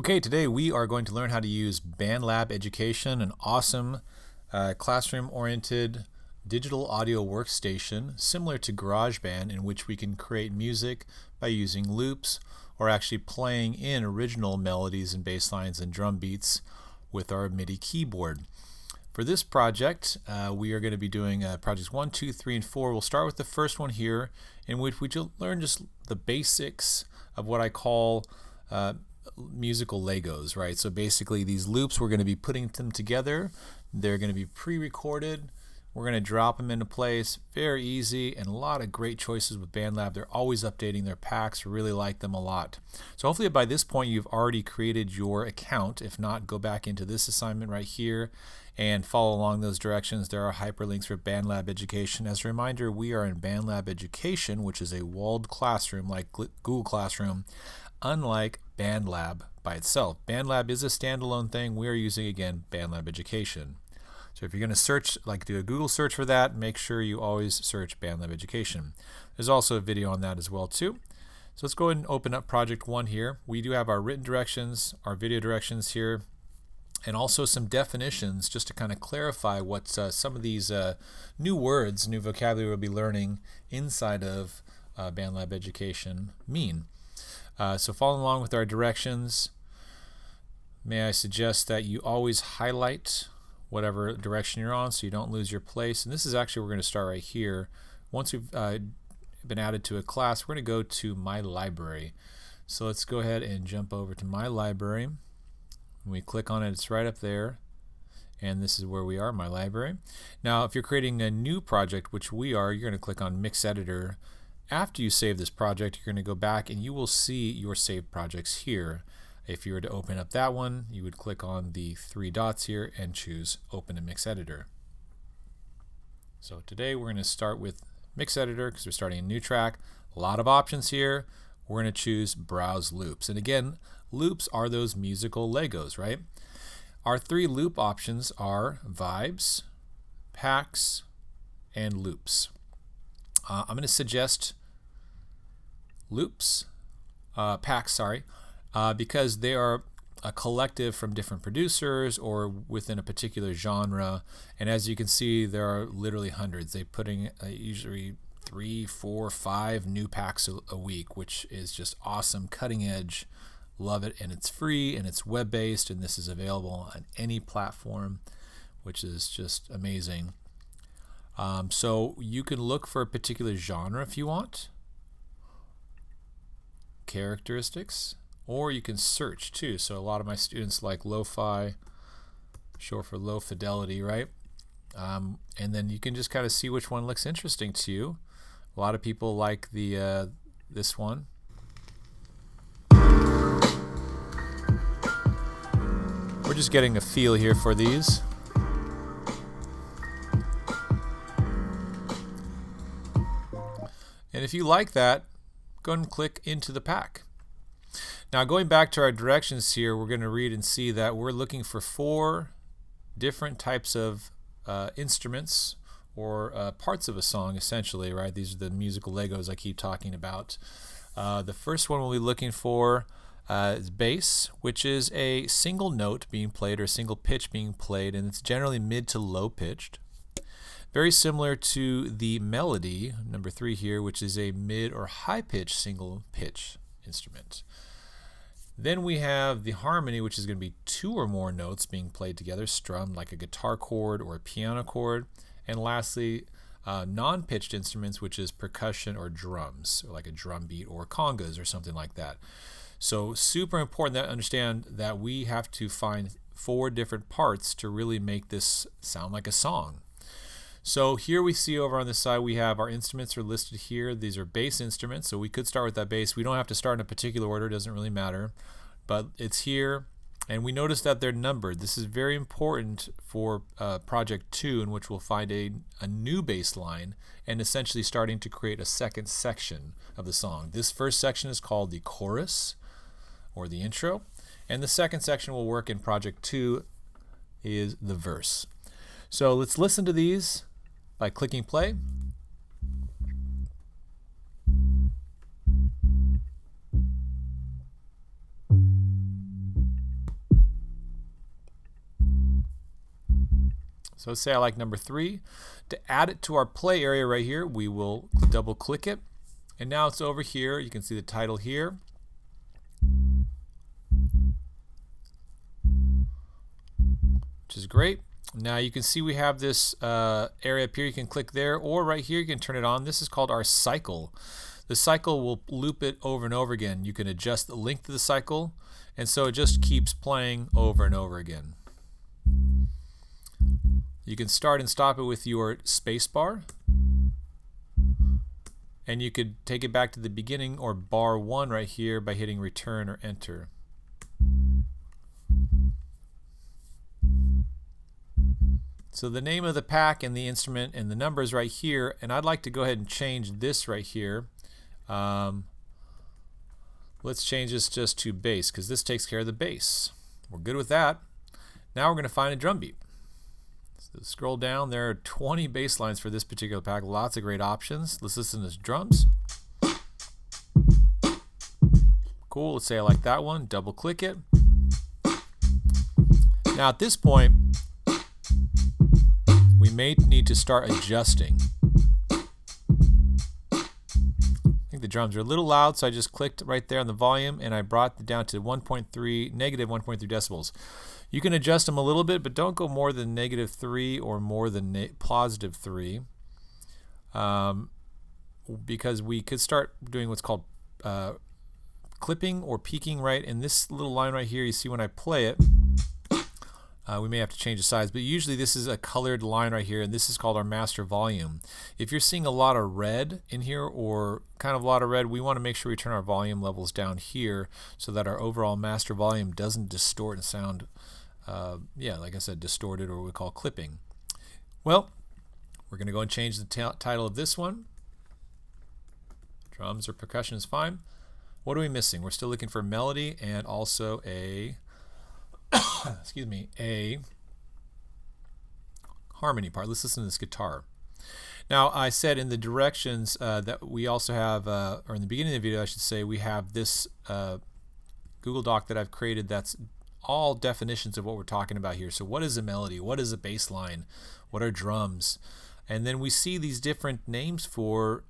Okay, today we are going to learn how to use BandLab Education, an awesome classroom-oriented digital audio workstation similar to GarageBand, in which we can create music by using loops or actually playing in original melodies and bass lines and drum beats with our MIDI keyboard. For this project, we are going to be doing projects 1, 2, 3, and 4. We'll start with the first one here, in which we learn just the basics of what I call musical Legos, right? So basically these loops, we're going to be putting them together. They're going to be pre-recorded. We're going to drop them into place. Very easy, and a lot of great choices with BandLab. They're always updating their packs. Really like them a lot. So hopefully by this point you've already created your account. If not, go back into this assignment right here and follow along those directions. There are hyperlinks for BandLab Education. As a reminder, we are in BandLab Education, which is a walled classroom like Google Classroom, unlike BandLab by itself. BandLab is a standalone thing. We are using, again, BandLab Education. So if you're going to search, like do a Google search for that, make sure you always search BandLab Education. There's also a video on that as well too. So let's go ahead and open up project 1 here. We do have our written directions, our video directions here, and also some definitions just to kind of clarify what some of these new words, new vocabulary we'll be learning inside of BandLab Education mean. So following along with our directions, may I suggest that you always highlight whatever direction you're on so you don't lose your place. And this is actually, we're going to start right here. Once we've been added to a class, we're going to go to My Library. So let's go ahead and jump over to My Library. When we click on it, it's right up there. And this is where we are, My Library. Now, if you're creating a new project, which we are, you're going to click on Mix Editor. After you save this project, you're going to go back and you will see your saved projects here. If you were to open up that one, you would click on the 3 dots here and choose Open in Mix Editor. So today we're going to start with Mix Editor because we're starting a new track. A lot of options here. We're going to choose Browse Loops. And again, loops are those musical Legos, right? Our 3 loop options are Vibes, Packs, and Loops. I'm going to suggest loops, packs, sorry, because they are a collective from different producers or within a particular genre. And as you can see, there are literally hundreds. They're putting usually 3, 4, 5 new packs a week, which is just awesome, cutting edge. Love it, and it's free and it's web-based, and this is available on any platform, which is just amazing. So you can look for a particular genre if you want, characteristics, or you can search too. So a lot of my students like lo-fi, short for low fidelity, right? And then you can just kind of see which one looks interesting to you. A lot of people like the this one. We're just getting a feel here for these. And if you like that, go ahead and click into the pack. Now going back to our directions here, we're going to read and see that we're looking for 4 different types of instruments or parts of a song, essentially, right? These are the musical Legos I keep talking about. The first one we'll be looking for is bass, which is a single note being played or a single pitch being played, and it's generally mid to low pitched. Very similar to the melody, number 3 here, which is a mid or high pitch single pitch instrument. Then we have the harmony, which is going to be 2 or more notes being played together, strummed like a guitar chord or a piano chord. And lastly, non-pitched instruments, which is percussion or drums, or like a drum beat or congas or something like that. So super important to understand that we have to find 4 different parts to really make this sound like a song. So here we see over on this side we have our instruments are listed here. These are bass instruments, so we could start with that bass. We don't have to start in a particular order, it doesn't really matter, but it's here, and we notice that they're numbered. This is very important for project 2, in which we'll find a new bass line and essentially starting to create a second section of the song. This first section is called the chorus or the intro, and the second section will work in project 2 is the verse. So let's listen to these by clicking play. So let's say I like number 3. To add it to our play area right here, we will double click it. And now it's over here. You can see the title here. Which is great. Now you can see we have this area up here. You can click there, or right here you can turn it on. This is called our cycle. The cycle will loop it over and over again. You can adjust the length of the cycle, and so it just keeps playing over and over again. You can start and stop it with your space bar, and you could take it back to the beginning or bar 1 right here by hitting return or enter. So the name of the pack and the instrument and the numbers right here, and I'd like to go ahead and change this right here. Let's change this just to bass, because this takes care of the bass. We're good with that. Now we're going to find a drum beat. So scroll down. There are 20 bass lines for this particular pack. Lots of great options. Let's listen to drums. Cool. Let's say I like that one. Double click it. Now at this point, we may need to start adjusting. I think the drums are a little loud, so I just clicked right there on the volume and I brought it down to negative 1.3 decibels. You can adjust them a little bit, but don't go more than -3 or more than +3, because we could start doing what's called clipping or peaking right in this little line right here. You see when I play it, we may have to change the size, but usually this is a colored line right here, and this is called our master volume. If you're seeing a lot of red in here, or kind of a lot of red, we want to make sure we turn our volume levels down here so that our overall master volume doesn't distort and sound, like I said, distorted, or what we call clipping. Well, we're going to go and change the title of this one. Drums or percussion is fine. What are we missing? We're still looking for melody and also a excuse me, a harmony part. Let's listen to this guitar. Now I said in the directions that we also have, or in the beginning of the video I should say, we have this Google Doc that I've created that's all definitions of what we're talking about here. So what is a melody? What is a bass line? What are drums? And then we see these different names for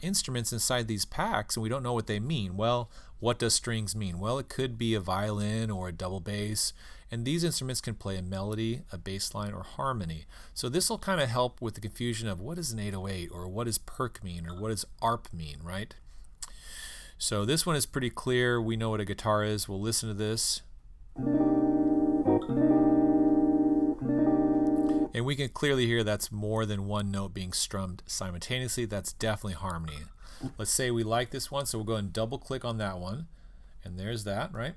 instruments inside these packs, and we don't know what they mean. Well, what does strings mean? Well, it could be a violin or a double bass, and these instruments can play a melody, a bass line, or harmony. So this will kind of help with the confusion of what is an 808, or what does perc mean, or what does ARP mean, right? So this one is pretty clear. We know what a guitar is. We'll listen to this. And we can clearly hear that's more than one note being strummed simultaneously. That's definitely harmony. Let's say we like this one, so we'll go and double click on that one. And there's that, right?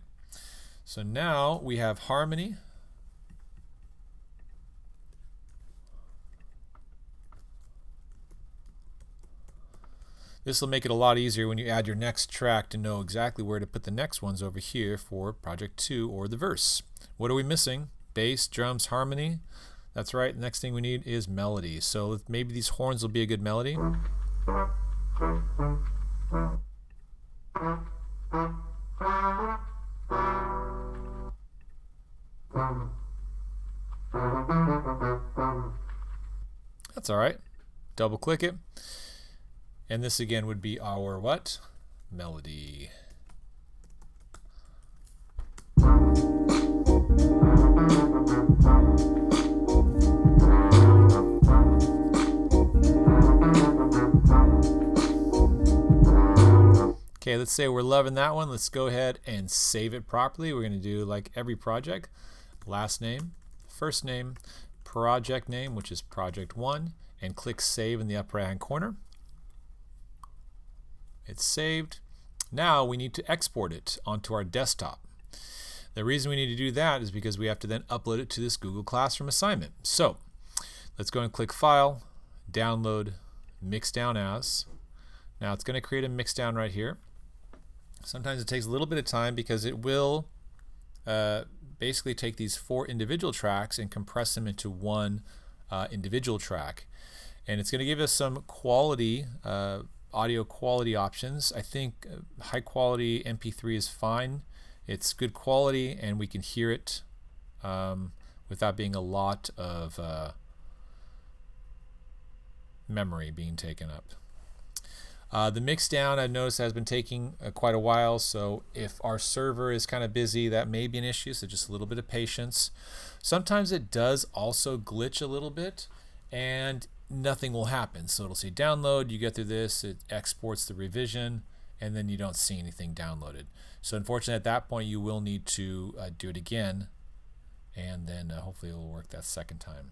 So now we have harmony. This will make it a lot easier when you add your next track to know exactly where to put the next ones over here for project 2 or the verse. What are we missing? Bass, drums, harmony. That's right. The next thing we need is melody. So maybe these horns will be a good melody. That's all right. Double click it. And this again would be our what? Melody. Okay, let's say we're loving that one. Let's go ahead and save it properly. We're going to do like every project. Last name, first name, project name, which is project 1, and click save in the upper right hand corner. It's saved. Now we need to export it onto our desktop. The reason we need to do that is because we have to then upload it to this Google Classroom assignment. So let's go and click File, Download, Mixdown As. Now it's going to create a mixdown right here. Sometimes it takes a little bit of time because it will basically take these 4 individual tracks and compress them into one individual track. And it's going to give us some quality, audio quality options. I think high quality MP3 is fine. It's good quality and we can hear it without being a lot of memory being taken up. The mix down, I've noticed, has been taking quite a while, so if our server is kind of busy, that may be an issue, so just a little bit of patience. Sometimes it does also glitch a little bit, and nothing will happen. So it'll say download, you get through this, it exports the revision, and then you don't see anything downloaded. So unfortunately, at that point, you will need to do it again, and then hopefully it will work that second time.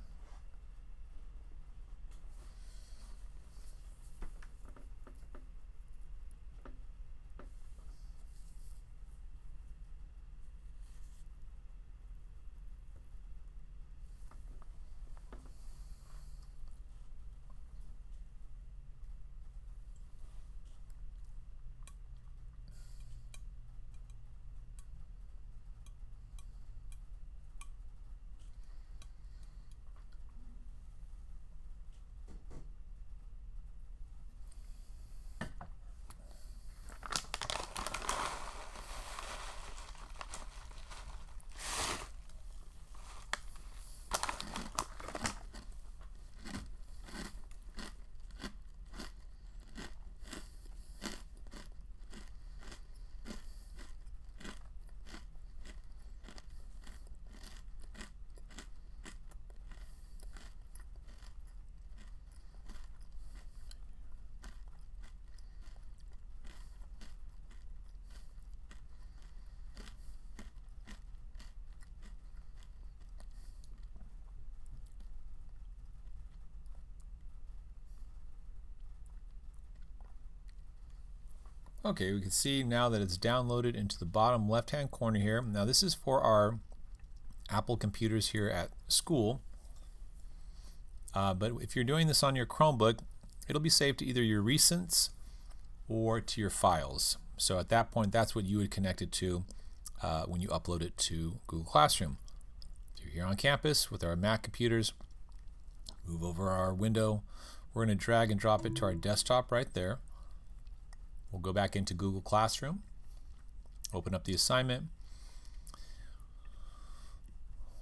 Okay, we can see now that it's downloaded into the bottom left-hand corner here. Now this is for our Apple computers here at school. But if you're doing this on your Chromebook, it'll be saved to either your recents or to your files. So at that point, that's what you would connect it to when you upload it to Google Classroom. If you're here on campus with our Mac computers, move over our window. We're going to drag and drop it to our desktop right there. We'll go back into Google Classroom, open up the assignment.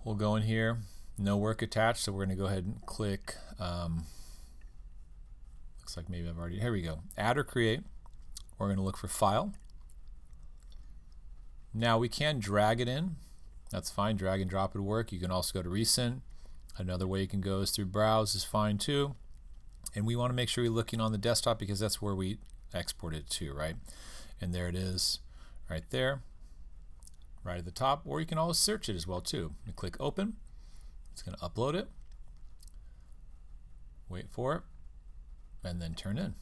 We'll go in here, no work attached, so we're going to go ahead and click, looks like maybe I've already, here we go, add or create. We're going to look for file. Now we can drag it in, that's fine, drag and drop would work. You can also go to recent. Another way you can go is through browse is fine too. And we want to make sure we're looking on the desktop because that's where we export it to, right? And there it is right there, right at the top, or you can always search it as well too. You click open, it's going to upload it, wait for it, and then turn in.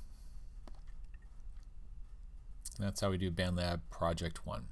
That's how we do BandLab Project 1.